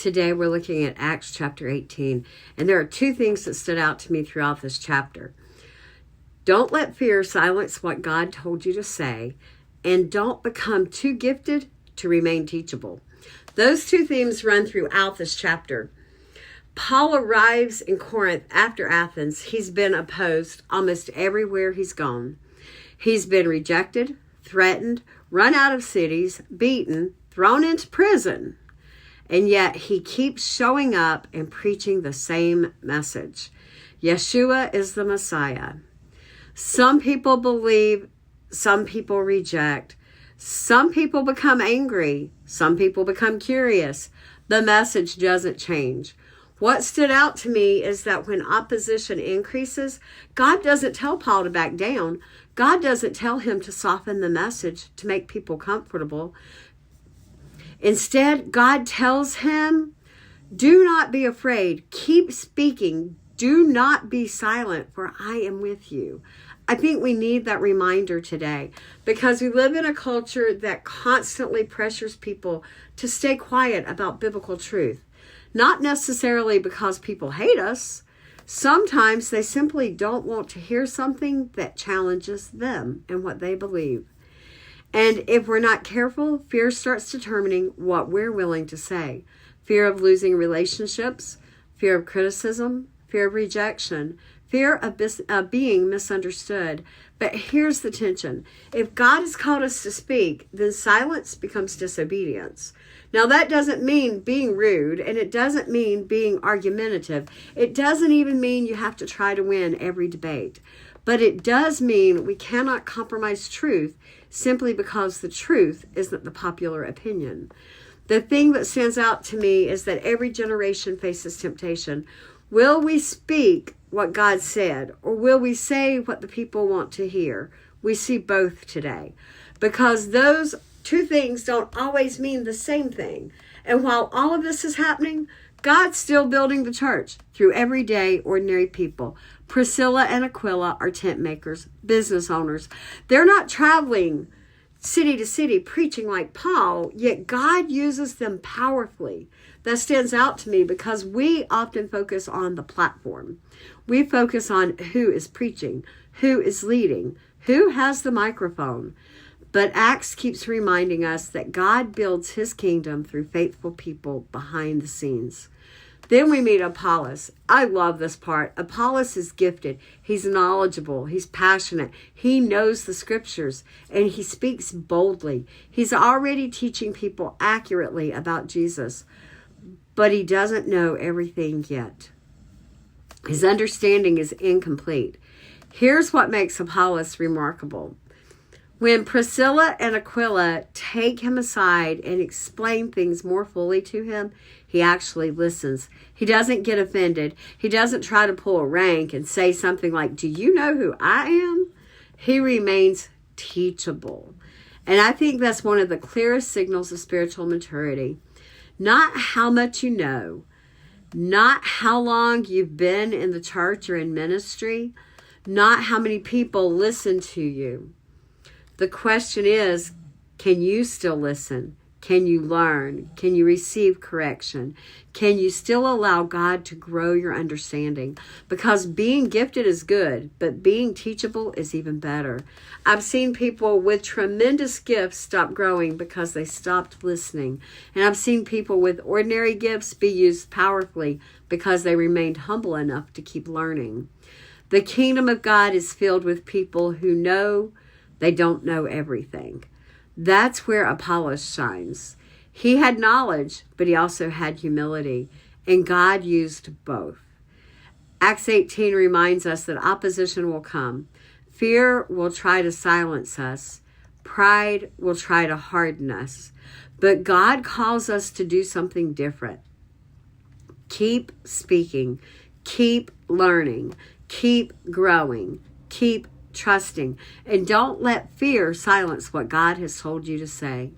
Today we're looking at Acts chapter 18, and there are two things that stood out to me throughout this chapter. Don't let fear silence what God told you to say, and don't become too gifted to remain teachable. Those two themes run throughout this chapter. Paul arrives in Corinth after Athens. He's been opposed almost everywhere he's gone. He's been rejected, threatened, run out of cities, beaten, thrown into prison. And yet he keeps showing up and preaching the same message. Yeshua is the Messiah. Some people believe, some people reject. Some people become angry. Some people become curious. The message doesn't change. What stood out to me is that when opposition increases, God doesn't tell Paul to back down. God doesn't tell him to soften the message to make people comfortable. Instead, God tells him, do not be afraid. Keep speaking. Do not be silent, for I am with you. I think we need that reminder today because we live in a culture that constantly pressures people to stay quiet about biblical truth. Not necessarily because people hate us. Sometimes they simply don't want to hear something that challenges them and what they believe. And if we're not careful, fear starts determining what we're willing to say. Fear of losing relationships, fear of criticism, fear of rejection, fear of being misunderstood. But here's the tension. If God has called us to speak, then silence becomes disobedience. Now, that doesn't mean being rude, and it doesn't mean being argumentative. It doesn't even mean you have to try to win every debate. But it does mean we cannot compromise truth simply because the truth isn't the popular opinion. The thing that stands out to me is that every generation faces temptation. Will we speak what God said, or will we say what the people want to hear? We see both today, because those two things don't always mean the same thing. And while all of this is happening, God's still building the church through everyday, ordinary people. Priscilla and Aquila are tent makers, business owners. They're not traveling city to city preaching like Paul, yet God uses them powerfully. That stands out to me because we often focus on the platform. We focus on who is preaching, who is leading, who has the microphone. But Acts keeps reminding us that God builds his kingdom through faithful people behind the scenes. Then we meet Apollos. I love this part. Apollos is gifted. He's knowledgeable. He's passionate. He knows the scriptures, and he speaks boldly. He's already teaching people accurately about Jesus, but he doesn't know everything yet. His understanding is incomplete. Here's what makes Apollos remarkable. When Priscilla and Aquila take him aside and explain things more fully to him, he actually listens. He doesn't get offended. He doesn't try to pull a rank and say something like, do you know who I am? He remains teachable. And I think that's one of the clearest signals of spiritual maturity. Not how much you know, not how long you've been in the church or in ministry, not how many people listen to you. The question is, can you still listen? Can you learn? Can you receive correction? Can you still allow God to grow your understanding? Because being gifted is good, but being teachable is even better. I've seen people with tremendous gifts stop growing because they stopped listening. And I've seen people with ordinary gifts be used powerfully because they remained humble enough to keep learning. The kingdom of God is filled with people who know they don't know everything. That's where Apollos shines. He had knowledge, but he also had humility, and God used both. Acts 18 reminds us that opposition will come. Fear will try to silence us. Pride will try to harden us. But God calls us to do something different. Keep speaking. Keep learning. Keep growing. Keep trusting, and don't let fear silence what God has told you to say.